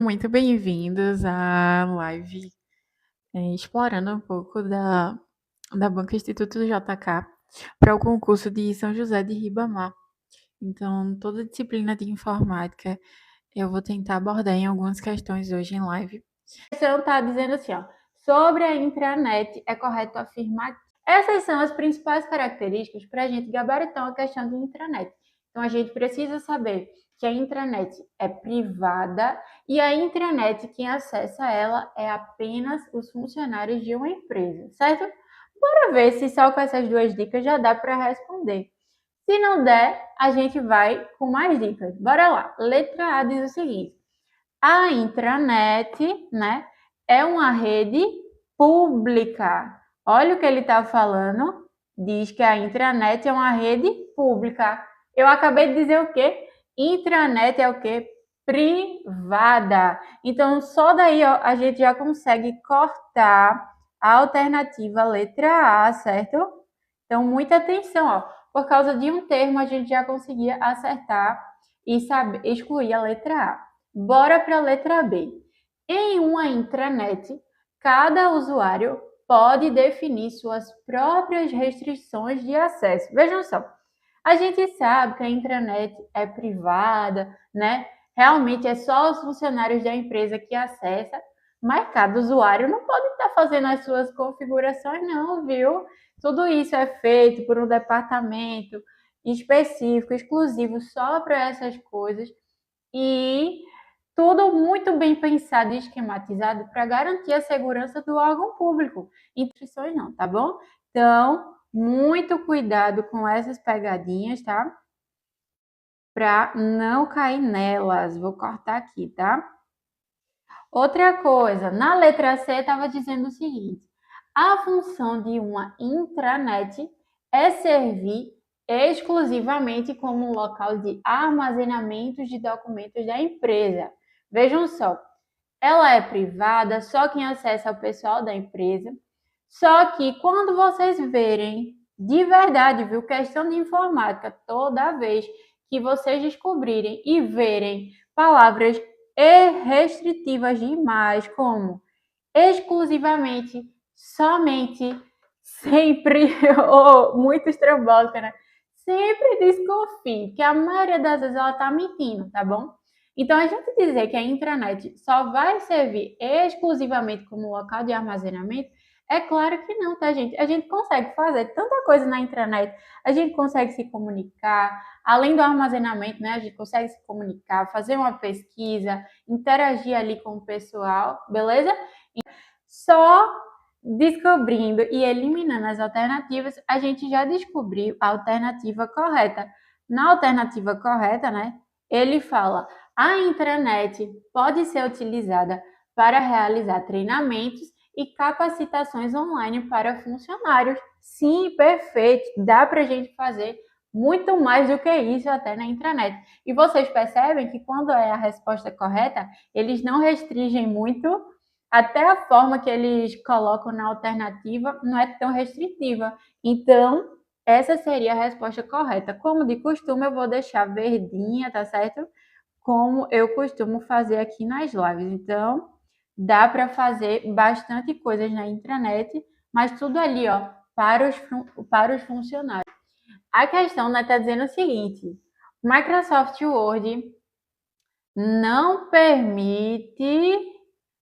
Muito bem-vindos à live, explorando um pouco da Banca Instituto do JK para o concurso de São José de Ribamar. Então, toda disciplina de informática eu vou tentar abordar em algumas questões hoje em live. A questão está dizendo assim, ó, sobre a intranet, é correto afirmar? Essas são as principais características para a gente gabaritar uma questão de intranet. Então, a gente precisa saber que a intranet é privada e a intranet, quem acessa ela é apenas os funcionários de uma empresa, certo? Bora ver se só com essas duas dicas já dá para responder. Se não der, a gente vai com mais dicas. Bora lá. Letra A diz o seguinte: a intranet, né, é uma rede pública. Olha o que ele está falando. Diz que a intranet é uma rede pública. Eu acabei de dizer o quê? Intranet é o quê? Privada. Então, só daí ó, a gente já consegue cortar a alternativa letra A, certo? Então, muita atenção, ó. Por causa de um termo, a gente já conseguia acertar e saber, excluir a letra A. Bora para a letra B. Em uma intranet, cada usuário pode definir suas próprias restrições de acesso. Vejam só, a gente sabe que a intranet é privada, né? Realmente é só os funcionários da empresa que acessam, mas cada usuário não pode estar fazendo as suas configurações, não, viu? Tudo isso é feito por um departamento específico, exclusivo só para essas coisas e tudo muito bem pensado e esquematizado para garantir a segurança do órgão público. Instruções não, tá bom? Então, muito cuidado com essas pegadinhas, tá? Para não cair nelas. Vou cortar aqui, tá? Outra coisa, na letra C estava dizendo o seguinte: a função de uma intranet é servir exclusivamente como um local de armazenamento de documentos da empresa. Vejam só, ela é privada, só quem acessa é o pessoal da empresa. Só que quando vocês verem, de verdade, viu, questão de informática, toda vez que vocês descobrirem e verem palavras restritivas demais, como exclusivamente, somente, sempre, ou muito estrambólica, né? Sempre desconfie, que a maioria das vezes ela tá mentindo, tá bom? Então, a gente dizer que a intranet só vai servir exclusivamente como local de armazenamento, é claro que não, tá, gente? A gente consegue fazer tanta coisa na intranet, a gente consegue se comunicar, além do armazenamento, né? A gente consegue se comunicar, fazer uma pesquisa, interagir ali com o pessoal, beleza? Só descobrindo e eliminando as alternativas, a gente já descobriu a alternativa correta. Na alternativa correta, né, ele fala: a intranet pode ser utilizada para realizar treinamentos e capacitações online para funcionários. Sim, perfeito. Dá para a gente fazer muito mais do que isso até na intranet. E vocês percebem que quando é a resposta correta, eles não restringem muito, até a forma que eles colocam na alternativa não é tão restritiva. Então, essa seria a resposta correta. Como de costume, eu vou deixar verdinha, tá certo? Como eu costumo fazer aqui nas lives. Então, dá para fazer bastante coisas na intranet, mas tudo ali, ó, para os funcionários. A questão está dizendo o seguinte: Microsoft Word não permite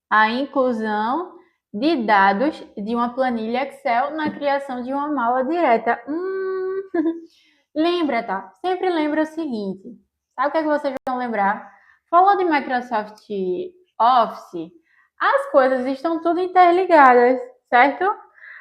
a inclusão de dados de uma planilha Excel na criação de uma mala direta. Lembra, tá? Sempre lembra o seguinte. Sabe o que é que vocês vão lembrar? Falou de Microsoft Office, as coisas estão tudo interligadas, certo?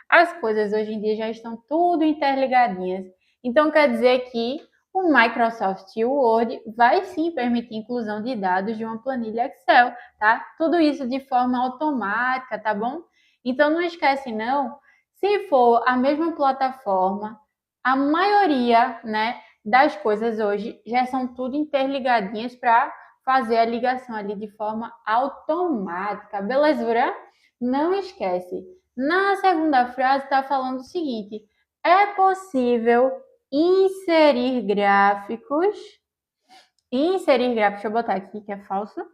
As coisas hoje em dia já estão tudo interligadinhas. Então quer dizer que o Microsoft Word vai sim permitir inclusão de dados de uma planilha Excel, tá? Tudo isso de forma automática, tá bom? Então não esquece não, se for a mesma plataforma, a maioria, né, das coisas hoje já são tudo interligadinhas para fazer a ligação ali de forma automática, belezura? Não esquece. Na segunda frase está falando o seguinte: é possível inserir gráficos. Inserir gráficos, deixa eu botar aqui que é falso.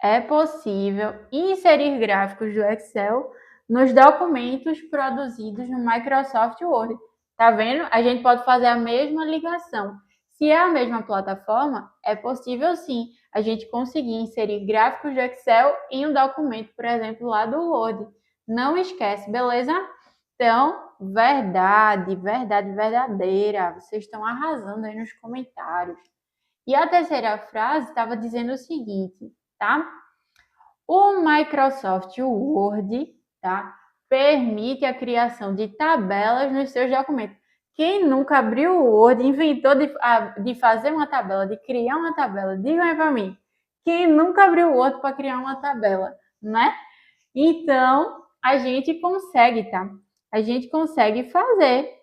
é possível inserir gráficos do Excel nos documentos produzidos no Microsoft Word. Tá vendo? A gente pode fazer a mesma ligação. Se é a mesma plataforma, é possível sim a gente conseguir inserir gráficos do Excel em um documento, por exemplo, lá do Word. Não esquece, beleza? Então, verdade, verdade verdadeira. Vocês estão arrasando aí nos comentários. E a terceira frase estava dizendo o seguinte, tá? O Microsoft Word, tá? Permite a criação de tabelas nos seus documentos. Quem nunca abriu o Word, inventou de fazer uma tabela, de criar uma tabela? Diga aí para mim. Quem nunca abriu o Word para criar uma tabela, né? Então, a gente consegue, tá? A gente consegue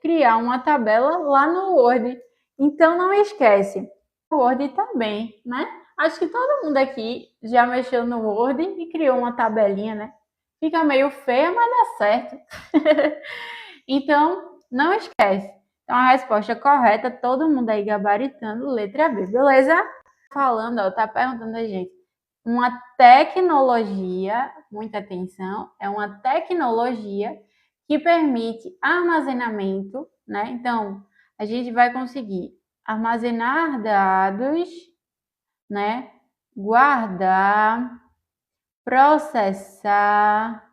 criar uma tabela lá no Word. Então, não esquece, o Word também, né? Acho que todo mundo aqui já mexeu no Word e criou uma tabelinha, né? Fica meio feia, mas dá certo. Então, não esquece. Então, a resposta correta, todo mundo aí gabaritando, letra B, beleza? Falando, ó, tá perguntando a gente. Uma tecnologia, muita atenção, é uma tecnologia que permite armazenamento, né? Então, a gente vai conseguir armazenar dados, né? Guardar, processar,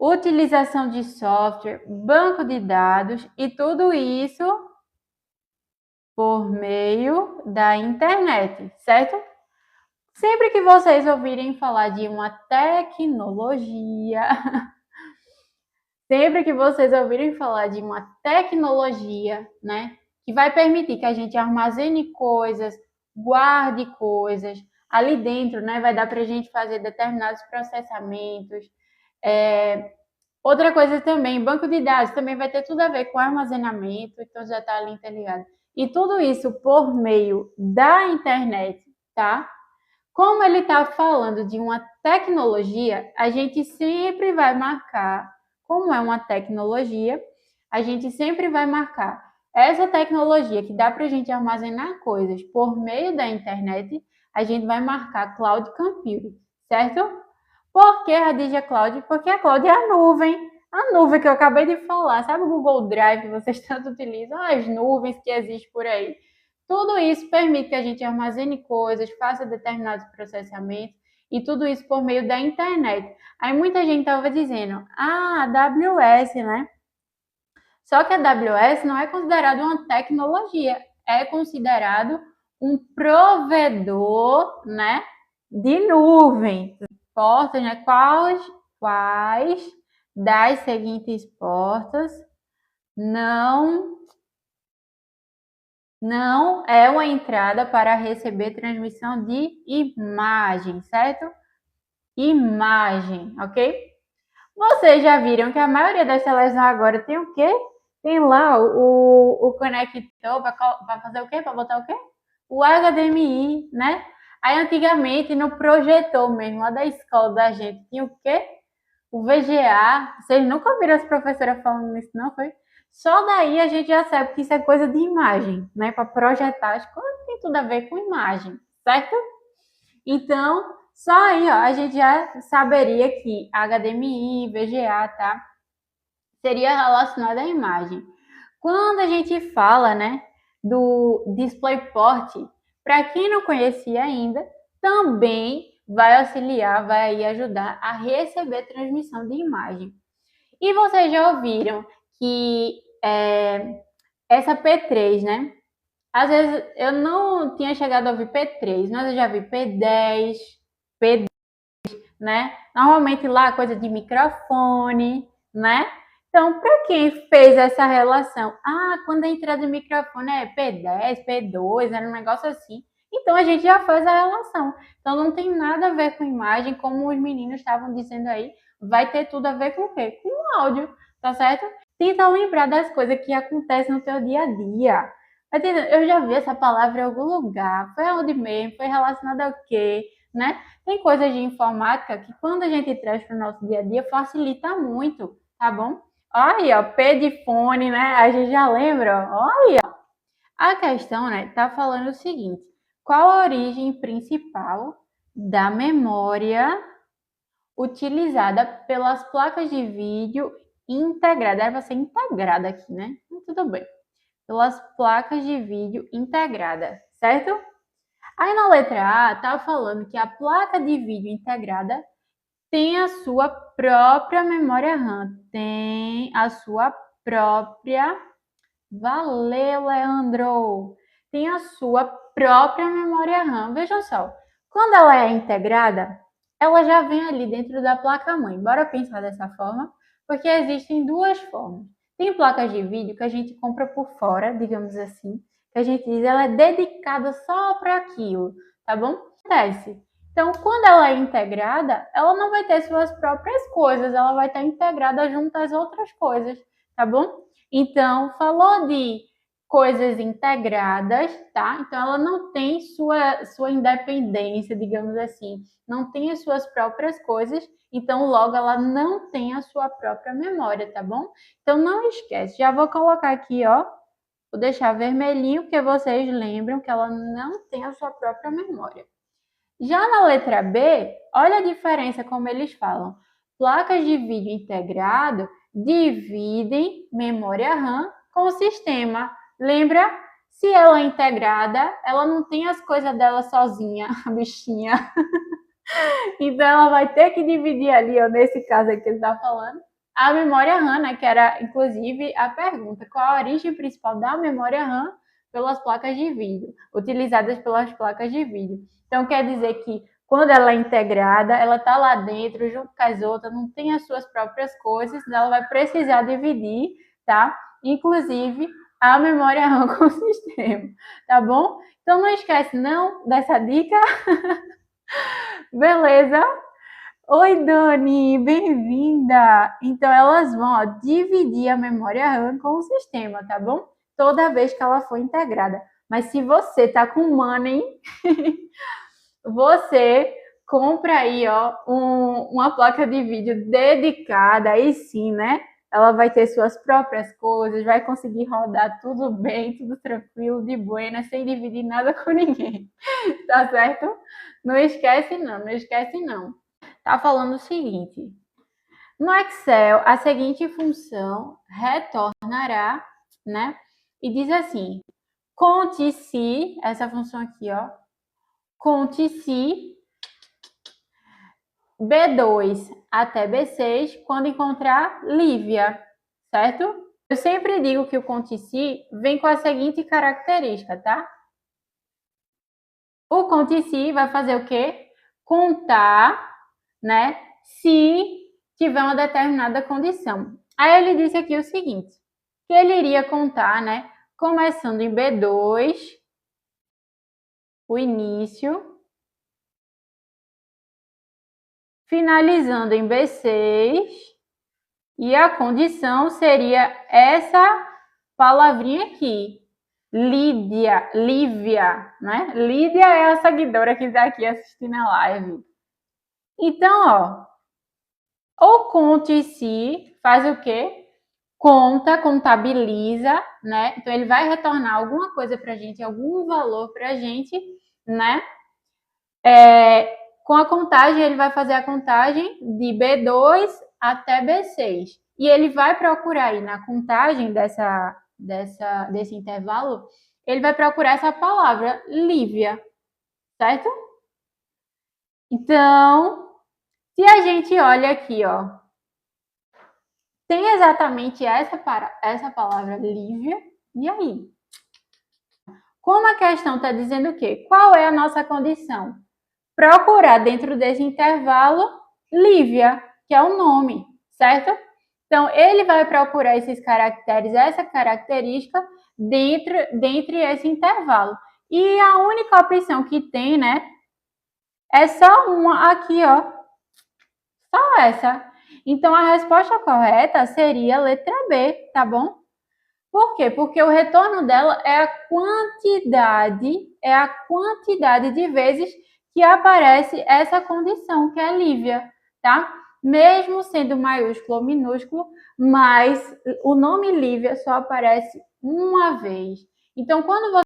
utilização de software, banco de dados e tudo isso por meio da internet, certo? Sempre que vocês ouvirem falar de uma tecnologia, sempre que vocês ouvirem falar de uma tecnologia, né, que vai permitir que a gente armazene coisas, guarde coisas, ali dentro, né, vai dar para a gente fazer determinados processamentos. Outra coisa também, banco de dados também vai ter tudo a ver com armazenamento, então já está ali interligado. E tudo isso por meio da internet, tá? Como ele está falando de uma tecnologia, a gente sempre vai marcar, como é uma tecnologia, a gente sempre vai marcar essa tecnologia que dá para a gente armazenar coisas por meio da internet, a gente vai marcar Cloud Computing, certo? Por que Radija Cloud? Porque a cloud é a nuvem que eu acabei de falar, sabe o Google Drive que vocês tanto utilizam? As nuvens que existem por aí. Tudo isso permite que a gente armazene coisas, faça determinados processamentos e tudo isso por meio da internet. Aí muita gente estava dizendo, AWS, né? Só que a AWS não é considerado uma tecnologia, é considerado um provedor, né, de nuvem. Portas, né? Quais das seguintes portas não é uma entrada para receber transmissão de imagem, certo? Imagem, ok? Vocês já viram que a maioria das televisões agora tem o quê? Tem lá o conector para fazer o quê? Para botar o quê? O HDMI, né? Aí antigamente no projetor mesmo, lá da escola da gente, tinha o quê? O VGA. Vocês nunca ouviram as professoras falando isso, não foi? Só daí a gente já sabe que isso é coisa de imagem, né? Para projetar as coisas tem tudo a ver com imagem, certo? Então, só aí, ó, a gente já saberia que HDMI, VGA, tá? Seria relacionado à imagem. Quando a gente fala, né, do DisplayPort, para quem não conhecia ainda, também vai auxiliar, vai ajudar a receber transmissão de imagem. E vocês já ouviram que essa P3, né? Às vezes eu não tinha chegado a ouvir P3, mas eu já vi P10, P10, né? Normalmente lá coisa de microfone, né? Então, para quem fez essa relação, quando a entrada de microfone é P10, P2, era um negócio assim. Então a gente já faz a relação. Então não tem nada a ver com imagem, como os meninos estavam dizendo aí. Vai ter tudo a ver com o quê? Com o áudio, tá certo? Tenta lembrar das coisas que acontecem no teu dia a dia. Eu já vi essa palavra em algum lugar. Foi aonde mesmo? Foi relacionada ao quê? Né? Tem coisas de informática que quando a gente traz para o nosso dia a dia facilita muito, tá bom? Olha, ó, P de fone, né? A gente já lembra, olha. A questão, né, tá falando o seguinte: qual a origem principal da memória utilizada pelas placas de vídeo integrada. Era para ser integrada aqui, né? Tudo bem. Pelas placas de vídeo integrada, certo? Aí na letra A, tá falando que a placa de vídeo integrada tem a sua própria memória RAM. Tem a sua própria... Valeu, Leandro! Tem a sua própria memória RAM. Vejam só, quando ela é integrada, ela já vem ali dentro da placa-mãe. Bora pensar dessa forma? Porque existem duas formas. Tem placas de vídeo que a gente compra por fora, digamos assim, que a gente diz ela é dedicada só para aquilo, tá bom? Acontece. Então, quando ela é integrada, ela não vai ter suas próprias coisas, ela vai estar integrada junto às outras coisas, tá bom? Então, falou de coisas integradas, tá? Então, ela não tem sua independência, digamos assim, não tem as suas próprias coisas, então, logo, ela não tem a sua própria memória, tá bom? Então, não esquece, já vou colocar aqui, ó, vou deixar vermelhinho, porque vocês lembram que ela não tem a sua própria memória. Já na letra B, olha a diferença como eles falam. Placas de vídeo integrado dividem memória RAM com o sistema. Lembra? Se ela é integrada, ela não tem as coisas dela sozinha, a bichinha. Então, ela vai ter que dividir ali, ó, nesse caso aqui que ele está falando, a memória RAM, né, que era, inclusive, a pergunta. Qual a origem principal da memória RAM pelas placas de vídeo, utilizadas pelas placas de vídeo? Então, quer dizer que quando ela é integrada, ela está lá dentro, junto com as outras, não tem as suas próprias coisas, ela vai precisar dividir, tá? Inclusive, a memória RAM com o sistema, tá bom? Então, não esquece, não, dessa dica. Beleza? Oi, Dani, bem-vinda! Então, elas vão, ó, dividir a memória RAM com o sistema, tá bom? Toda vez que ela for integrada. Mas se você tá com money, você compra aí, ó, uma placa de vídeo dedicada, aí sim, né? Ela vai ter suas próprias coisas, vai conseguir rodar tudo bem, tudo tranquilo, de buena, sem dividir nada com ninguém. Tá certo? Não esquece não, não esquece não. Tá falando o seguinte: no Excel, a seguinte função retornará, né? E diz assim: conte se, essa função aqui, ó, conte se B2 até B6 quando encontrar Lívia, certo? Eu sempre digo que o conte se vem com a seguinte característica, tá? O conte se vai fazer o quê? Contar, né? Se tiver uma determinada condição. Aí ele disse aqui o seguinte, que ele iria contar, né? Começando em B2, o início, finalizando em B6, e a condição seria essa palavrinha aqui, Lívia, né? Lídia é a seguidora que está aqui assistindo a live. Então, ó, o conte se faz o quê? Conta, contabiliza, né? Então, ele vai retornar alguma coisa para a gente, algum valor para a gente, né? Com a contagem, ele vai fazer a contagem de B2 até B6. E ele vai procurar aí na contagem desse intervalo, ele vai procurar essa palavra, Lívia, certo? Então, se a gente olha aqui, ó, tem exatamente essa palavra Lívia, e aí? Como a questão está dizendo o quê? Qual é a nossa condição? Procurar dentro desse intervalo Lívia, que é o nome, certo? Então, ele vai procurar esses caracteres, essa característica, dentro esse intervalo. E a única opção que tem, né, é só uma aqui, ó. Só essa. Então, a resposta correta seria a letra B, tá bom? Por quê? Porque o retorno dela é a quantidade de vezes que aparece essa condição, que é Lívia, tá? Mesmo sendo maiúsculo ou minúsculo, mas o nome Lívia só aparece uma vez. Então, quando você